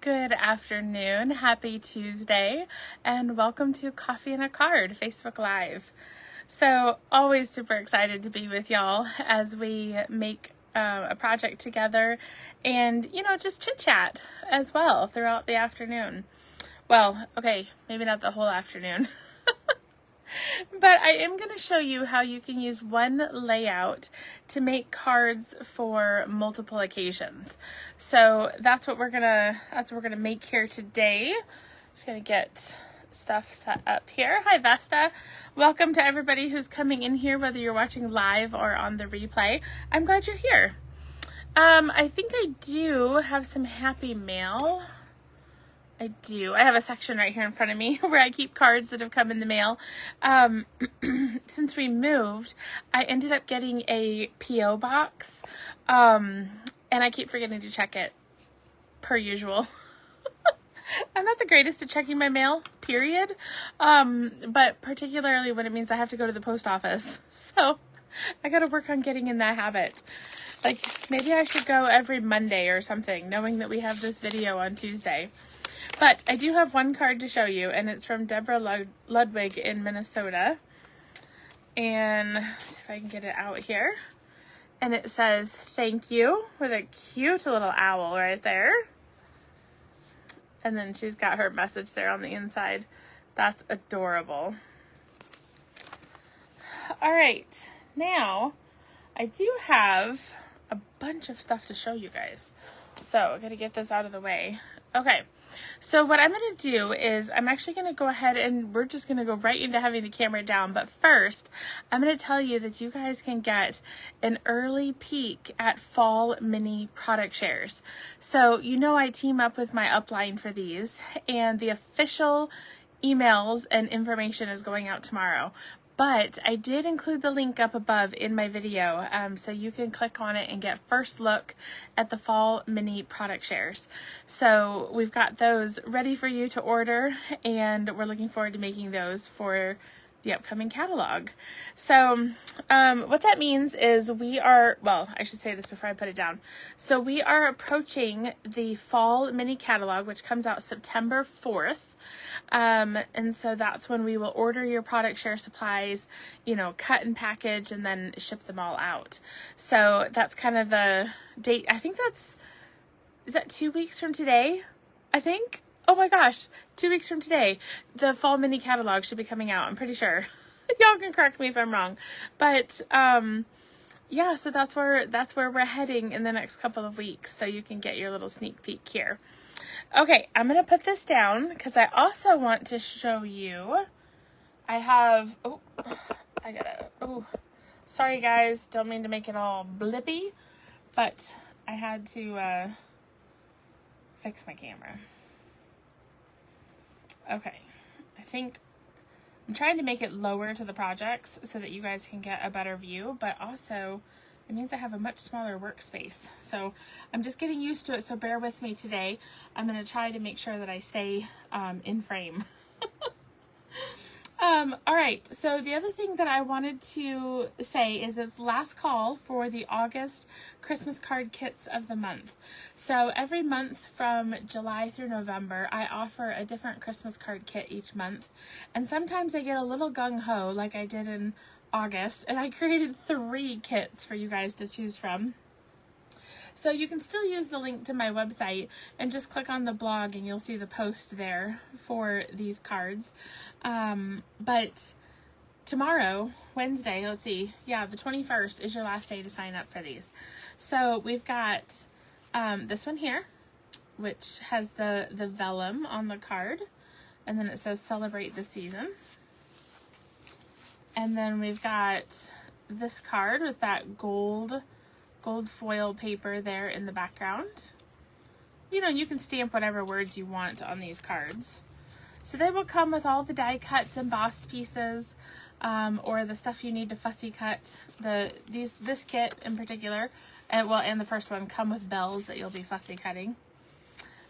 Good afternoon, happy Tuesday, and welcome to Coffee and a Card Facebook Live. So always super excited to be with y'all as we make a project together and, just chit chat as well throughout the afternoon. Well, okay, maybe not the whole afternoon. But I am going to show you how you can use one layout to make cards for multiple occasions. So that's what we're gonna make here today. Just gonna get stuff set up here. Hi Vesta. Welcome to everybody who's coming in here, whether you're watching live or on the replay. I'm glad you're here. I think I do have some happy mail. I do. I have a section right here in front of me where I keep cards that have come in the mail. Since we moved, I ended up getting a P.O. box, and I keep forgetting to check it, per usual. I'm not the greatest at checking my mail, period, but particularly when it means I have to go to the post office. So I got to work on getting in that habit. Like, maybe I should go every Monday or something, knowing that we have this video on Tuesday. But I do have one card to show you, and it's from Deborah Ludwig in Minnesota. And let's see if I can get it out here. And it says, thank you, with a cute little owl right there. And then she's got her message there on the inside. That's adorable. All right, now I do have a bunch of stuff to show you guys. So I'm going to get this out of the way. Okay, so what I'm going to do is I'm actually going to go ahead and we're just going to go right into having the camera down. But first, I'm going to tell you that you guys can get an early peek at fall mini product shares. So I team up with my upline for these, and the official emails and information is going out tomorrow. But I did include the link up above in my video, so you can click on it and get first look at the fall mini product shares. So we've got those ready for you to order, and we're looking forward to making those for the upcoming catalog. So what that means is I should say this before I put it down. So we are approaching the fall mini catalog, which comes out September 4th. And so that's when we will order your product share supplies, cut and package, and then ship them all out. So that's kind of the date. I think is that 2 weeks from today? I think. Oh my gosh, 2 weeks from today, the fall mini catalog should be coming out, I'm pretty sure. Y'all can correct me if I'm wrong. But yeah, so that's where we're heading in the next couple of weeks, so you can get your little sneak peek here. Okay, I'm going to put this down because I also want to show you, sorry guys, don't mean to make it all blippy, but I had to fix my camera. Okay, I think I'm trying to make it lower to the projects so that you guys can get a better view, but also it means I have a much smaller workspace. So I'm just getting used to it, so bear with me today. I'm going to try to make sure that I stay in frame. All right, so the other thing that I wanted to say is it's last call for the August Christmas card kits of the month. So every month from July through November, I offer a different Christmas card kit each month. And sometimes I get a little gung-ho like I did in August, and I created 3 kits for you guys to choose from. So you can still use the link to my website and just click on the blog and you'll see the post there for these cards. But tomorrow, Wednesday, let's see, yeah, the 21st is your last day to sign up for these. So we've got this one here, which has the vellum on the card, and then it says celebrate the season. And then we've got this card with that gold foil paper there in the background. You can stamp whatever words you want on these cards. So they will come with all the die cuts, embossed pieces, or the stuff you need to fussy cut. This kit in particular, and the first one, come with bells that you'll be fussy cutting.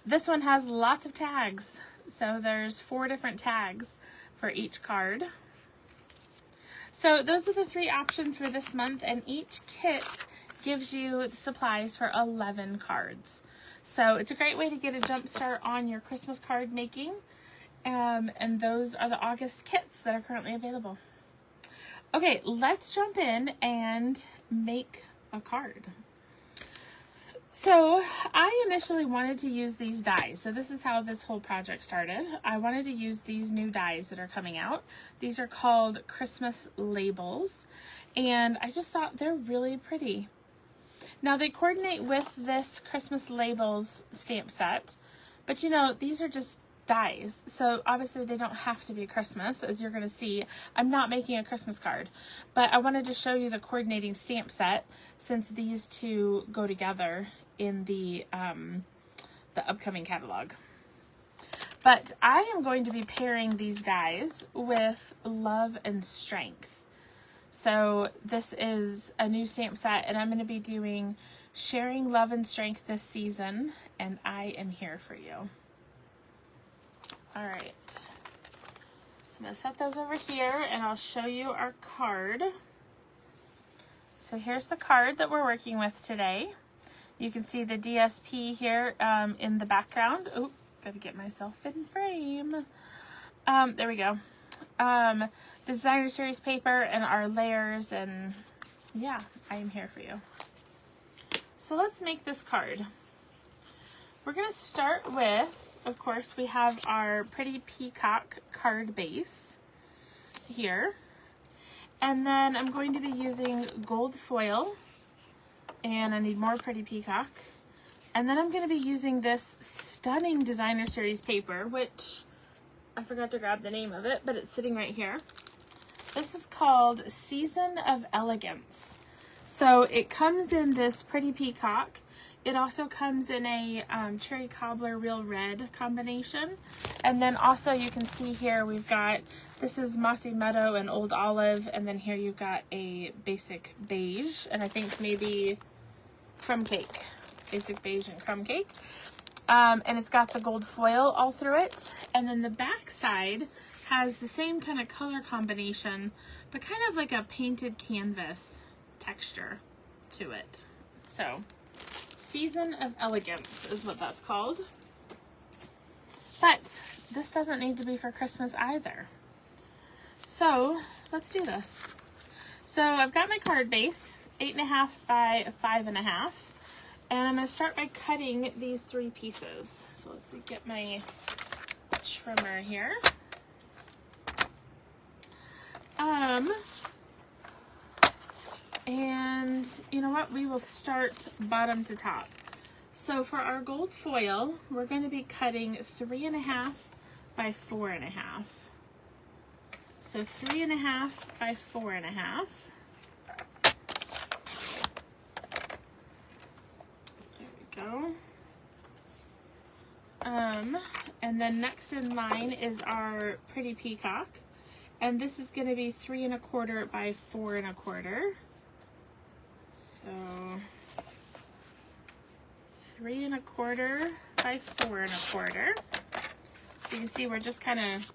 This one has lots of tags. So there's 4 different tags for each card. So those are the 3 options for this month, and each kit gives you supplies for 11 cards. So it's a great way to get a jump start on your Christmas card making. And those are the August kits that are currently available. Okay, let's jump in and make a card. So I initially wanted to use these dies. So this is how this whole project started. I wanted to use these new dies that are coming out. These are called Christmas labels, and I just thought they're really pretty. Now they coordinate with this Christmas labels stamp set, but you know, these are just dies. So obviously they don't have to be Christmas. As you're going to see, I'm not making a Christmas card, but I wanted to show you the coordinating stamp set since these two go together in the upcoming catalog. But I am going to be pairing these dies with Love and Strength. So this is a new stamp set, and I'm going to be doing Sharing Love and Strength this season, and I am here for you. All right, so I'm going to set those over here, and I'll show you our card. So here's the card that we're working with today. You can see the DSP here in the background. Oh, got to get myself in frame. There we go. The designer series paper and our layers, and yeah, I am here for you. So let's make this card. We're going to start with, of course, we have our Pretty Peacock card base here. And then I'm going to be using gold foil, and I need more Pretty Peacock. And then I'm going to be using this stunning designer series paper, which I forgot to grab the name of it, but it's sitting right here. This is called Season of Elegance. So it comes in this Pretty Peacock. It also comes in a Cherry Cobbler Real Red combination. And then also you can see here we've got, this is Mossy Meadow and Old Olive, and then here you've got a basic beige, and I think maybe crumb cake. Basic beige and crumb cake. And it's got the gold foil all through it. And then the back side has the same kind of color combination, but kind of like a painted canvas texture to it. So Season of Elegance is what that's called. But this doesn't need to be for Christmas either. So let's do this. So I've got my card base, 8.5 by 5.5. And I'm going to start by cutting these 3 pieces. So let's get my trimmer here. And you know what? We will start bottom to top. So for our gold foil, we're going to be cutting 3.5 by 4.5. So 3.5 by 4.5. Go. And then next in line is our Pretty Peacock, and this is going to be 3.25 by 4.25. So 3.25 by 4.25. So you can see we're just kind of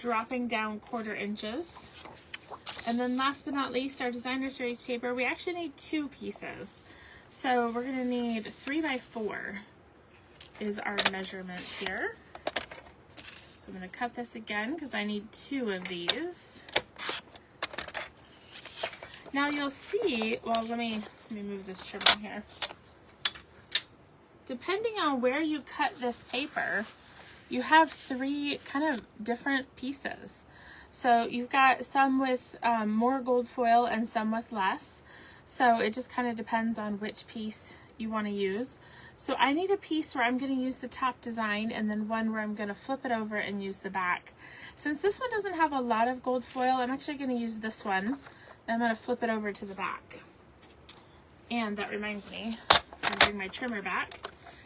dropping down 1/4 inches. And then last but not least, our designer series paper. We actually need 2 pieces. So we're going to need 3 by 4 is our measurement here. So I'm going to cut this again because I need 2 of these. Now you'll see, well, let me move this trimmer here. Depending on where you cut this paper, you have 3 kind of different pieces. So you've got some with more gold foil and some with less. So it just kind of depends on which piece you want to use. So I need a piece where I'm going to use the top design, and then one where I'm going to flip it over and use the back. Since this one doesn't have a lot of gold foil, I'm actually going to use this one. I'm going to flip it over to the back. And that reminds me, I'm going to bring my trimmer back,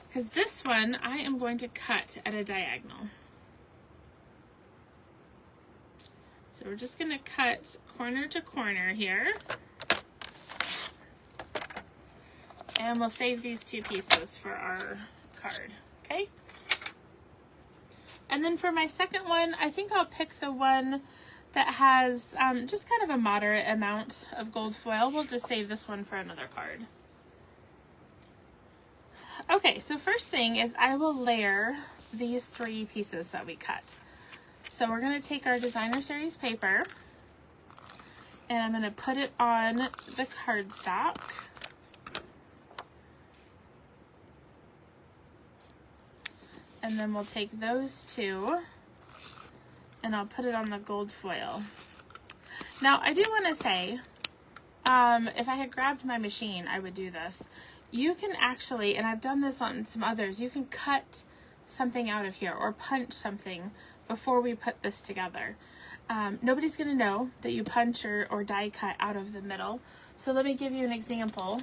because this one I am going to cut at a diagonal. So we're just going to cut corner to corner here. And we'll save these 2 pieces for our card, okay? And then for my second one, I think I'll pick the one that has just kind of a moderate amount of gold foil. We'll just save this one for another card. Okay, so first thing is I will layer these 3 pieces that we cut. So we're going to take our designer series paper and I'm going to put it on the cardstock. And then we'll take those 2 and I'll put it on the gold foil. Now I do want to say, if I had grabbed my machine, I would do this. You can actually, and I've done this on some others, you can cut something out of here or punch something before we put this together. Nobody's going to know that you punch or die cut out of the middle. So let me give you an example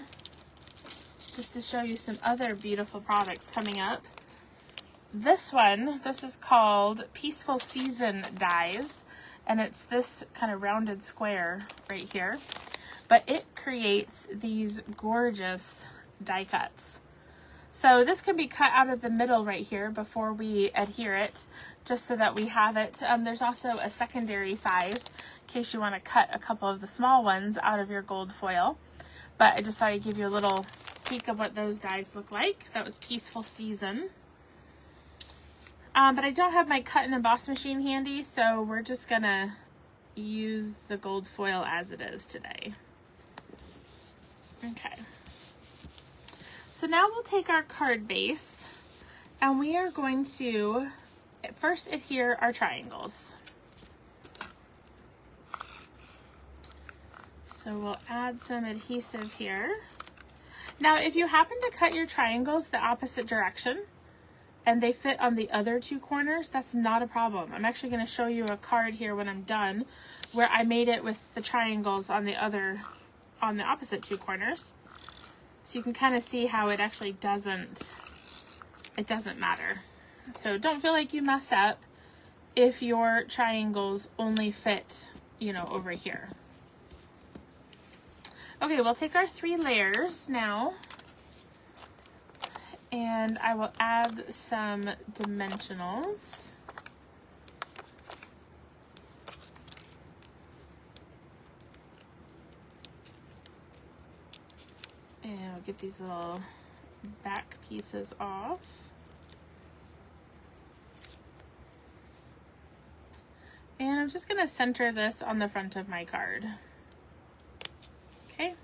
just to show you some other beautiful products coming up. This one, this is called Peaceful Season dies, and it's this kind of rounded square right here. But it creates these gorgeous die cuts. So this can be cut out of the middle right here before we adhere it, just so that we have it. There's also a secondary size in case you want to cut a couple of the small ones out of your gold foil. But I just thought I'd give you a little peek of what those dies look like. That was Peaceful Season. But I don't have my cut and emboss machine handy, so we're just gonna use the gold foil as it is today. Okay. So now we'll take our card base and we are going to first adhere our triangles. So we'll add some adhesive here. Now, if you happen to cut your triangles the opposite direction and they fit on the other 2 corners, that's not a problem. I'm actually going to show you a card here when I'm done where I made it with the triangles on the opposite 2 corners. So you can kind of see how it actually doesn't matter. So don't feel like you messed up if your triangles only fit, you know, over here. Okay, we'll take our 3 layers now, and I will add some dimensionals. And I'll get these little back pieces off. And I'm just going to center this on the front of my card. Okay.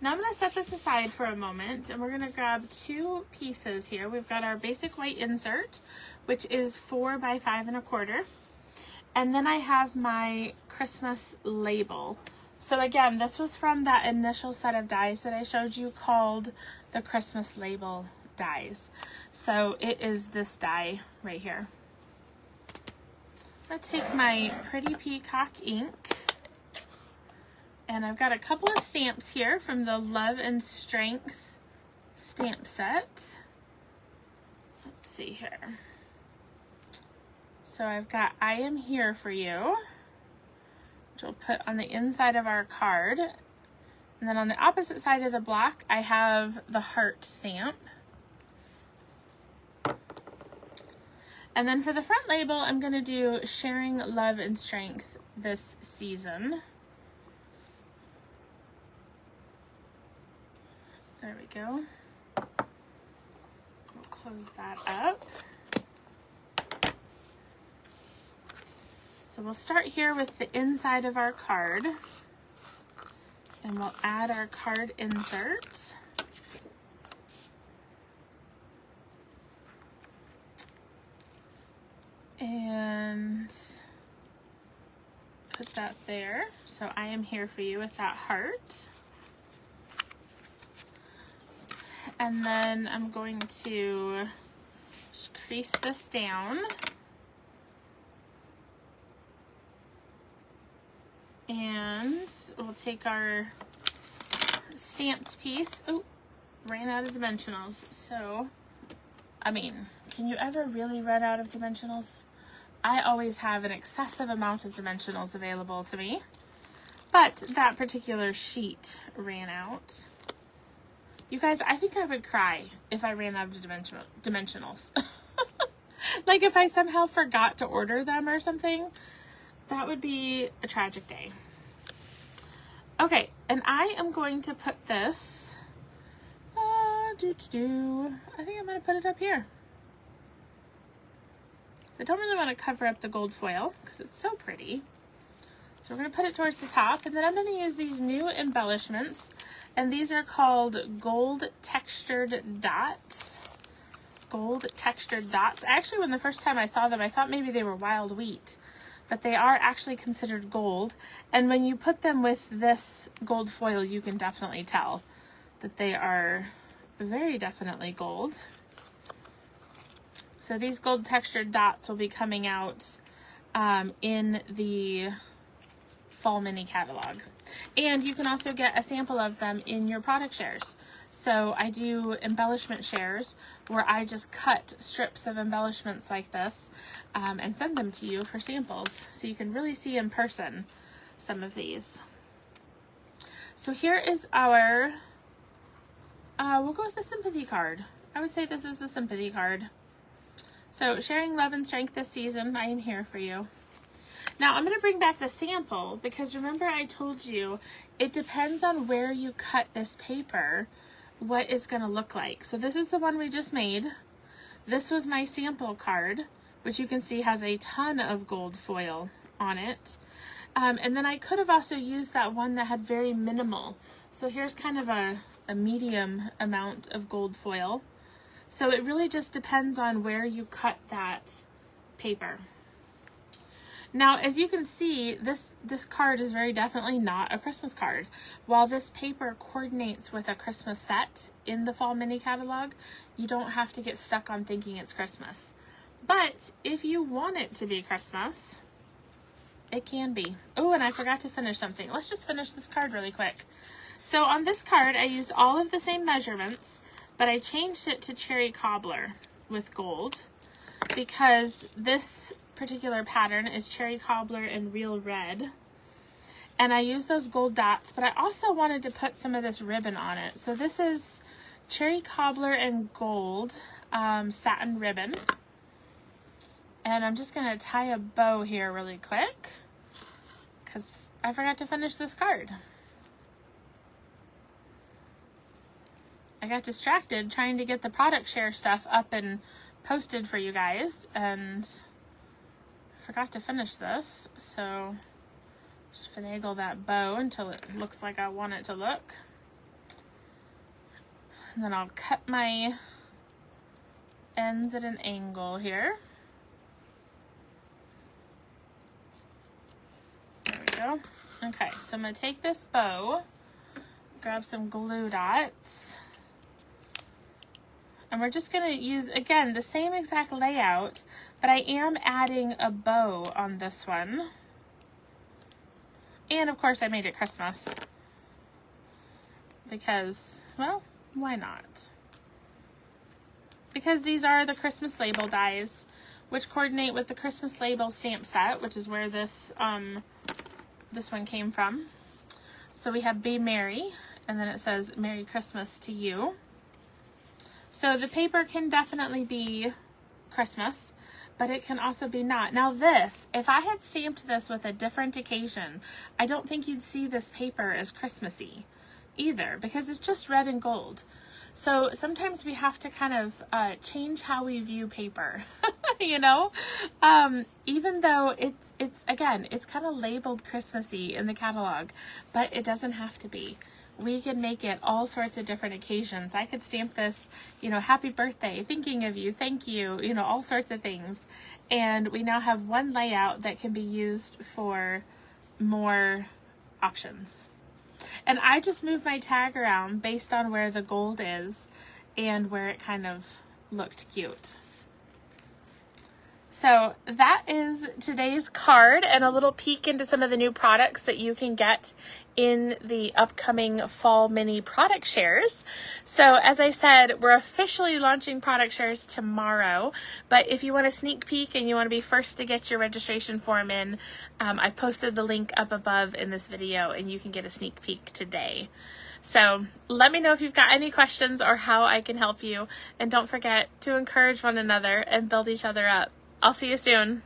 Now I'm going to set this aside for a moment and we're going to grab 2 pieces here. We've got our basic white insert, which is 4 by 5 1/4. And then I have my Christmas label. So again, this was from that initial set of dies that I showed you called the Christmas label dies. So it is this die right here. I'm going to take my Pretty Peacock ink, and I've got a couple of stamps here from the Love and Strength stamp set. Let's see here. So I've got I Am Here For You, which we'll put on the inside of our card. And then on the opposite side of the block, I have the heart stamp. And then for the front label, I'm going to do Sharing Love and Strength This Season. There we go. We'll close that up. So we'll start here with the inside of our card, and we'll add our card insert. And put that there. So I am here for you with that heart. And then I'm going to just crease this down. And we'll take our stamped piece. Oh, ran out of dimensionals. So, I mean, can you ever really run out of dimensionals? I always have an excessive amount of dimensionals available to me, but that particular sheet ran out. You guys, I think I would cry if I ran out of dimensionals. Like if I somehow forgot to order them or something, that would be a tragic day. Okay, and I am going to put this I think I'm going to put it up here. I don't really want to cover up the gold foil because it's so pretty. So we're going to put it towards the top, and then I'm going to use these new embellishments, and these are called gold textured dots. Gold textured dots. Actually, when the first time I saw them, I thought maybe they were wild wheat, but they are actually considered gold. And when you put them with this gold foil, you can definitely tell that they are very definitely gold. So these gold textured dots will be coming out in the Fall Mini catalog. And you can also get a sample of them in your product shares. So I do embellishment shares where I just cut strips of embellishments like this and send them to you for samples so you can really see in person some of these. So here is our, we'll go with the sympathy card. I would say this is the sympathy card. So sharing love and strength this season, I am here for you. Now I'm going to bring back the sample because remember I told you it depends on where you cut this paper what it's going to look like. So this is the one we just made. This was my sample card, which you can see has a ton of gold foil on it. And then I could have also used that one that had very minimal. So here's kind of a medium amount of gold foil. So it really just depends on where you cut that paper. Now, as you can see, this card is very definitely not a Christmas card. While this paper coordinates with a Christmas set in the Fall Mini catalog, you don't have to get stuck on thinking it's Christmas. But if you want it to be Christmas, it can be. Oh, and I forgot to finish something. Let's just finish this card really quick. So on this card, I used all of the same measurements, but I changed it to cherry cobbler with gold because this particular pattern is cherry cobbler and real red, and I used those gold dots, but I also wanted to put some of this ribbon on it. So this is cherry cobbler and gold satin ribbon, and I'm just going to tie a bow here really quick because I forgot to finish this card. I got distracted trying to get the product share stuff up and posted for you guys and forgot to finish this, so just finagle that bow until it looks like I want it to look. And then I'll cut my ends at an angle here. There we go. Okay, so I'm going to take this bow, grab some glue dots, and we're just going to use, again, the same exact layout, but I am adding a bow on this one. And of course I made it Christmas because, well, why not? Because these are the Christmas label dies, which coordinate with the Christmas label stamp set, which is where this one came from. So we have Be Merry, and then it says Merry Christmas to you. So the paper can definitely be Christmas, but it can also be not. Now this, if I had stamped this with a different occasion, I don't think you'd see this paper as Christmassy either because it's just red and gold. So sometimes we have to kind of change how we view paper, you know? Even though it's again, it's kind of labeled Christmassy in the catalog, but it doesn't have to be. We can make it all sorts of different occasions. I could stamp this, you know, happy birthday, thinking of you, thank you, you know, all sorts of things. And we now have one layout that can be used for more options. And I just moved my tag around based on where the gold is and where it kind of looked cute. So that is today's card and a little peek into some of the new products that you can get in the upcoming Fall Mini product shares. So as I said, we're officially launching product shares tomorrow, but if you want a sneak peek and you want to be first to get your registration form in, I posted the link up above in this video and you can get a sneak peek today. So let me know if you've got any questions or how I can help you, and don't forget to encourage one another and build each other up. I'll see you soon.